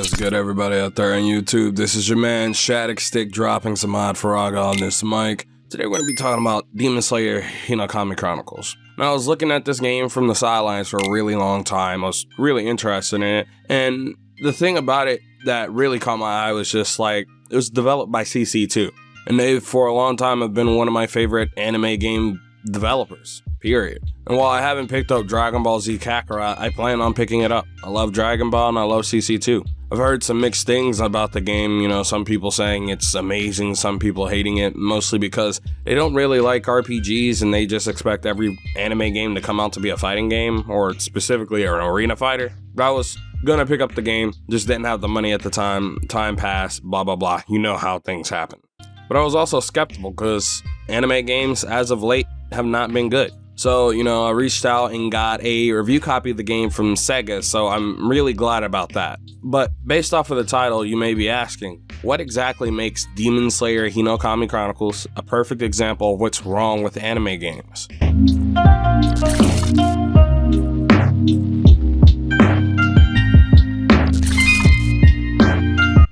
What's good, everybody out there on YouTube? This is your man Shadicstick dropping some mod Faraga on this mic. Today we're going to be talking about Demon Slayer Hinokami Chronicles. Now, I was looking at this game from the sidelines for a really long time. I was really interested in it, and the thing about it that really caught my eye was just like, it was developed by CC2, and they for a long time have been one of my favorite anime game developers, period. And while I haven't picked up Dragon Ball Z Kakarot, I plan on picking it up. I love Dragon Ball and I love CC2. I've heard some mixed things about the game, some people saying it's amazing, some people hating it, mostly because they don't really like RPGs and they just expect every anime game to come out to be a fighting game, or specifically an arena fighter. But I was gonna pick up the game, just didn't have the money at the time passed, blah blah blah, you know how things happen. But I was also skeptical because anime games, as of late, have not been good. So, I reached out and got a review copy of the game from SEGA, so I'm really glad about that. But based off of the title, you may be asking, what exactly makes Demon Slayer Hinokami Chronicles a perfect example of what's wrong with anime games?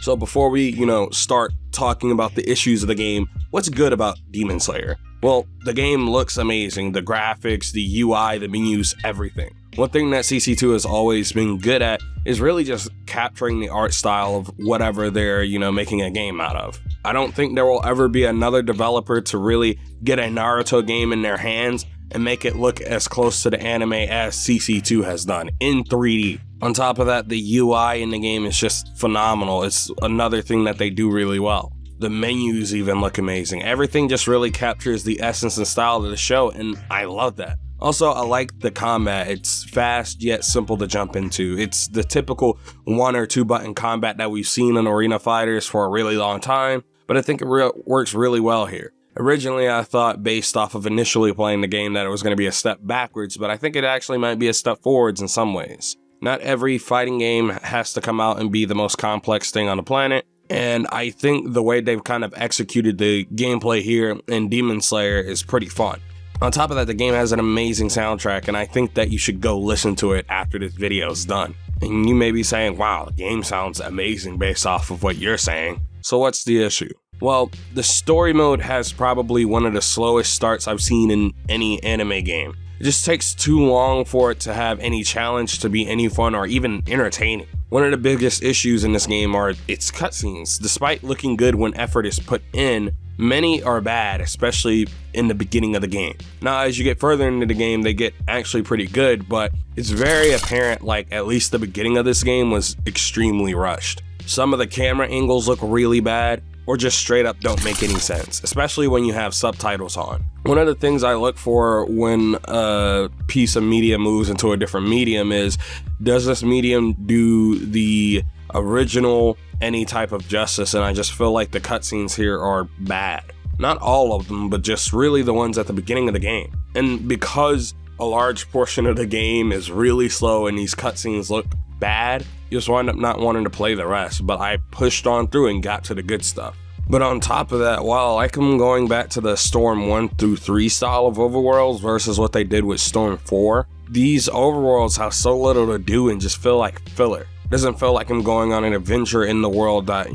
So before we, start talking about the issues of the game, what's good about Demon Slayer? Well, the game looks amazing. The graphics, the UI, the menus, everything. One thing that CC2 has always been good at is really just capturing the art style of whatever they're, making a game out of. I don't think there will ever be another developer to really get a Naruto game in their hands and make it look as close to the anime as CC2 has done in 3D. On top of that, the UI in the game is just phenomenal. It's another thing that they do really well. The menus even look amazing. Everything just really captures the essence and style of the show, and I love that. Also, I like the combat. It's fast yet simple to jump into. It's the typical 1 or 2 button combat that we've seen in arena fighters for a really long time, but I think it works really well here. Originally, I thought based off of initially playing the game that it was going to be a step backwards, but I think it actually might be a step forwards in some ways. Not every fighting game has to come out and be the most complex thing on the planet, and I think the way they've kind of executed the gameplay here in Demon Slayer is pretty fun. On top of that, the game has an amazing soundtrack, and I think that you should go listen to it after this video is done. And you may be saying, wow, the game sounds amazing based off of what you're saying. So what's the issue? Well, the story mode has probably one of the slowest starts I've seen in any anime game. It just takes too long for it to have any challenge to be any fun or even entertaining. One of the biggest issues in this game are its cutscenes. Despite looking good when effort is put in, many are bad, especially in the beginning of the game. Now, as you get further into the game, they get actually pretty good, but it's very apparent like at least the beginning of this game was extremely rushed. Some of the camera angles look really bad, or just straight up don't make any sense, especially when you have subtitles on. One of the things I look for when a piece of media moves into a different medium is, does this medium do the original any type of justice? And I just feel like the cutscenes here are bad. Not all of them, but just really the ones at the beginning of the game. And because a large portion of the game is really slow and these cutscenes look bad, you just wind up not wanting to play the rest, but I pushed on through and got to the good stuff. But on top of that, while I like them going back to the Storm 1 through 3 style of overworlds versus what they did with Storm 4, these overworlds have so little to do and just feel like filler. It doesn't feel like I'm going on an adventure in the world that,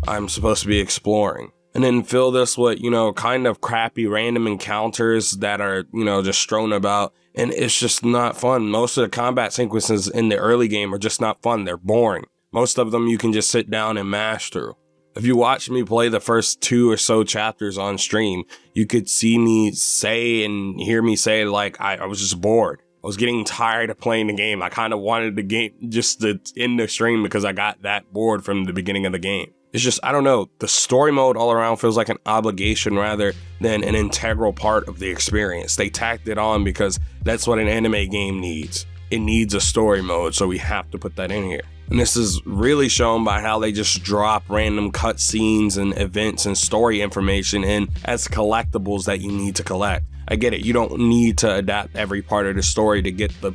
I'm supposed to be exploring. And then fill this with, kind of crappy random encounters that are, just strewn about. And it's just not fun. Most of the combat sequences in the early game are just not fun. They're boring. Most of them you can just sit down and mash through. If you watch me play the first 2 or so chapters on stream, you could see me say and hear me say like I was just bored. I was getting tired of playing the game. I kind of wanted the game just to end the stream because I got that bored from the beginning of the game. It's just, I don't know, the story mode all around feels like an obligation rather than an integral part of the experience. They tacked it on because that's what an anime game needs. It needs a story mode, so we have to put that in here. And this is really shown by how they just drop random cutscenes and events and story information in as collectibles that you need to collect. I get it, you don't need to adapt every part of the story to get the,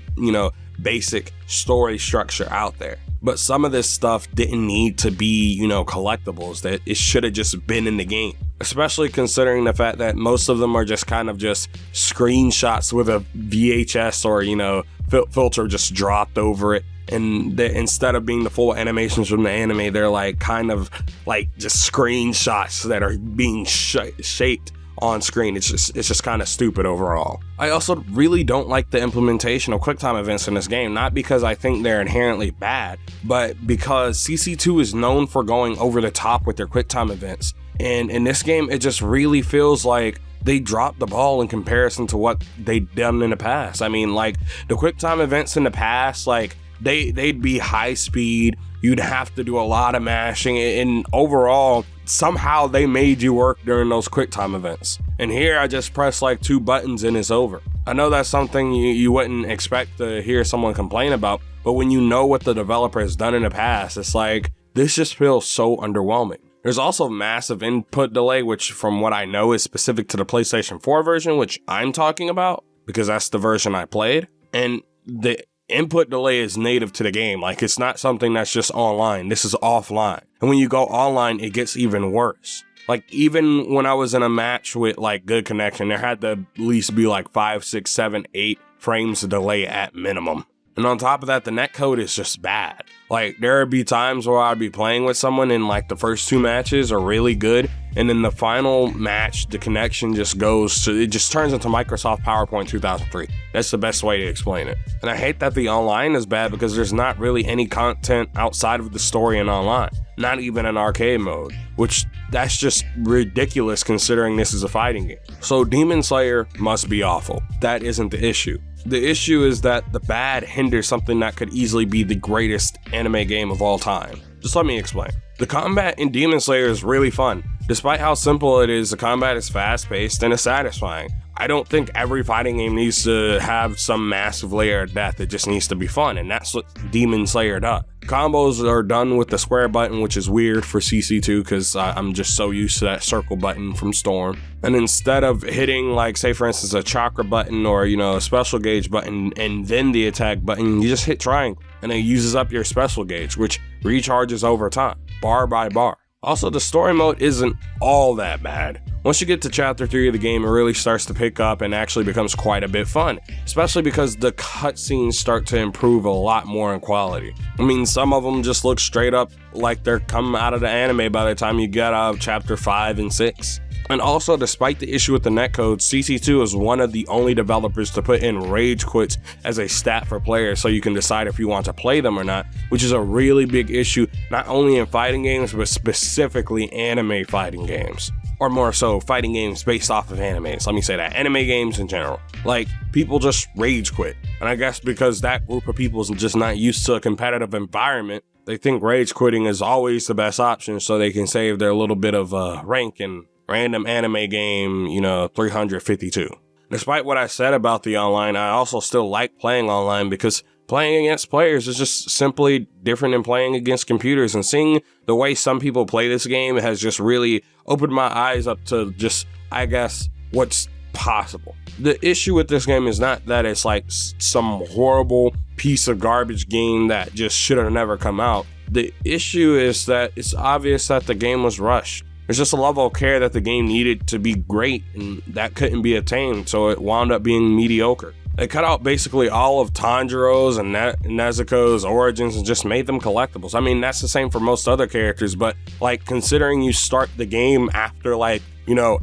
basic story structure out there. But some of this stuff didn't need to be, collectibles, that it should have just been in the game. Especially considering the fact that most of them are just kind of just screenshots with a VHS or, filter just dropped over it. and instead of being the full animations from the anime, they're like kind of like just screenshots that are being shaped on screen. It's just kind of stupid overall. I also really don't like the implementation of QuickTime events in this game, not because I think they're inherently bad, but because CC2 is known for going over the top with their QuickTime events. And in this game, it just really feels like they dropped the ball in comparison to what they'd done in the past. I mean, like the QuickTime events in the past, like they'd be high speed. You'd have to do a lot of mashing, and overall, somehow they made you work during those QuickTime events. And here, I just press like 2 buttons and it's over. I know that's something you wouldn't expect to hear someone complain about, but when you know what the developer has done in the past, it's like, this just feels so underwhelming. There's also massive input delay, which from what I know is specific to the PlayStation 4 version, which I'm talking about, because that's the version I played. And the input delay is native to the game. Like, it's not something that's just online. This is offline. And when you go online, it gets even worse. Like, even when I was in a match with like good connection, there had to at least be like 5, 6, 7, 8 frames of delay at minimum. And on top of that, the netcode is just bad. Like, there would be times where I'd be playing with someone and like the first 2 matches are really good, and then the final match, the connection just turns into Microsoft PowerPoint 2003. That's the best way to explain it. And I hate that the online is bad because there's not really any content outside of the story and online. Not even an arcade mode, which that's just ridiculous considering this is a fighting game. So Demon Slayer must be awful. That isn't the issue. The issue is that the bad hinders something that could easily be the greatest anime game of all time. Just let me explain. The combat in Demon Slayer is really fun. Despite how simple it is, the combat is fast-paced and it's satisfying. I don't think every fighting game needs to have some massive layer of death. It just needs to be fun, and that's what Demon Slayer does. Combos are done with the square button, which is weird for CC2 because I'm just so used to that circle button from Storm. And instead of hitting, like, say for instance, a chakra button or, a special gauge button and then the attack button, you just hit triangle, and it uses up your special gauge, which recharges over time, bar by bar. Also, the story mode isn't all that bad. Once you get to chapter 3 of the game, it really starts to pick up and actually becomes quite a bit fun, especially because the cutscenes start to improve a lot more in quality. I mean, some of them just look straight up like they're coming out of the anime by the time you get out of chapter 5 and 6. And also, despite the issue with the netcode, CC2 is one of the only developers to put in rage quits as a stat for players so you can decide if you want to play them or not, which is a really big issue, not only in fighting games, but specifically anime fighting games. Or more so, fighting games based off of animes. Let me say that. Anime games in general. Like, people just rage quit. And I guess because that group of people is just not used to a competitive environment, they think rage quitting is always the best option so they can save their little bit of rank in random anime game, 352. Despite what I said about the online, I also still like playing online because playing against players is just simply different than playing against computers, and seeing the way some people play this game has just really opened my eyes up to just, I guess, what's possible. The issue with this game is not that it's like some horrible piece of garbage game that just should have never come out. The issue is that it's obvious that the game was rushed. There's just a level of care that the game needed to be great, and that couldn't be attained, so it wound up being mediocre. They cut out basically all of Tanjiro's and Nezuko's origins and just made them collectibles. I mean, that's the same for most other characters, but like considering you start the game after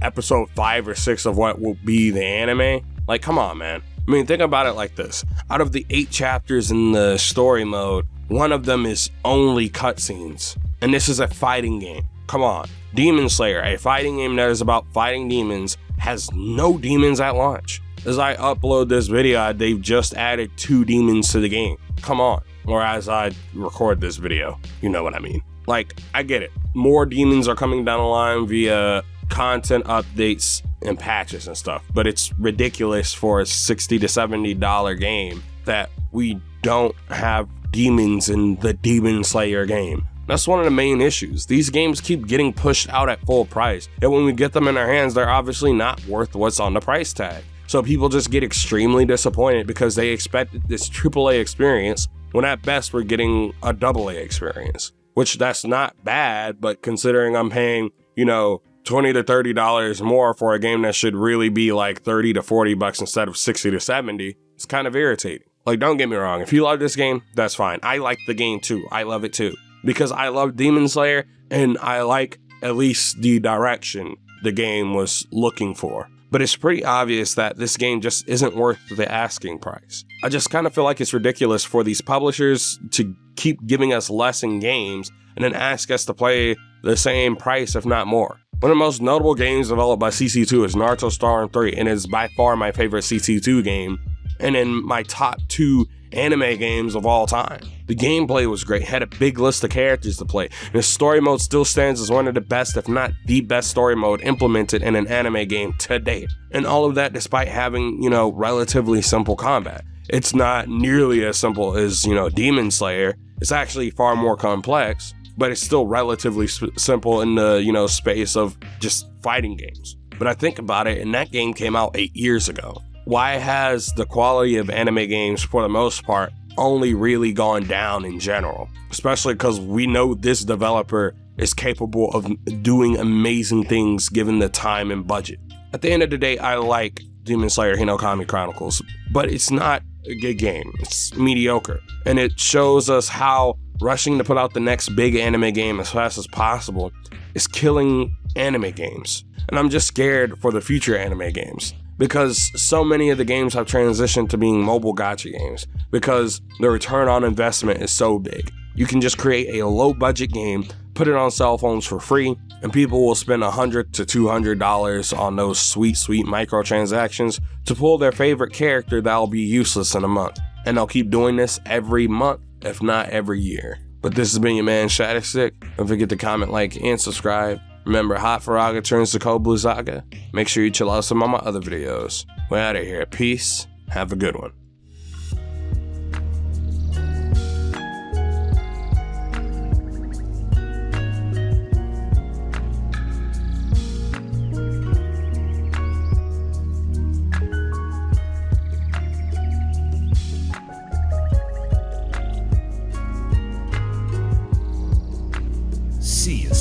episode 5 or 6 of what will be the anime, like, come on, man. I mean, think about it like this. Out of the 8 chapters in the story mode, one of them is only cutscenes, and this is a fighting game. Come on. Demon Slayer, a fighting game that is about fighting demons, has no demons at launch. As I upload this video, they've just added 2 demons to the game. Come on. Or as I record this video, you know what I mean. Like, I get it. More demons are coming down the line via content updates and patches and stuff, but it's ridiculous for a $60 to $70 game that we don't have demons in the Demon Slayer game. That's one of the main issues. These games keep getting pushed out at full price, and when we get them in our hands, they're obviously not worth what's on the price tag. So people just get extremely disappointed because they expected this AAA experience when at best we're getting a AA experience, which that's not bad, but considering I'm paying, $20 to $30 more for a game that should really be like $30 to $40 instead of $60 to $70, it's kind of irritating. Like, don't get me wrong. If you love this game, that's fine. I like the game too. I love it too. Because I love Demon Slayer, and I like at least the direction the game was looking for. But it's pretty obvious that this game just isn't worth the asking price. I just kind of feel like it's ridiculous for these publishers to keep giving us less in games and then ask us to play the same price, if not more. One of the most notable games developed by CC2 is Naruto Storm 3, and is by far my favorite CC2 game, and in my top 2 anime games of all time. The gameplay was great, had a big list of characters to play, and the story mode still stands as one of the best, if not the best story mode implemented in an anime game to date. And all of that despite having, relatively simple combat. It's not nearly as simple as, Demon Slayer. It's actually far more complex, but it's still relatively simple in the, space of just fighting games. But I think about it, and that game came out 8 years ago. Why has the quality of anime games, for the most part, only really gone down in general? Especially because we know this developer is capable of doing amazing things given the time and budget. At the end of the day, I like Demon Slayer Hinokami Chronicles, but it's not a good game. It's mediocre. And it shows us how rushing to put out the next big anime game as fast as possible is killing anime games. And I'm just scared for the future anime games, because so many of the games have transitioned to being mobile gacha games because the return on investment is so big. You can just create a low budget game, put it on cell phones for free, and people will spend $100 to $200 on those sweet microtransactions to pull their favorite character that'll be useless in a month. And they'll keep doing this every month, if not every year. But this has been your man Shadicstick. Don't forget to comment, like, and subscribe. Remember, Hot Faraga turns to Cold Blue Saga. Make sure you chill out some of my other videos. We're out of here. Peace. Have a good one. See you.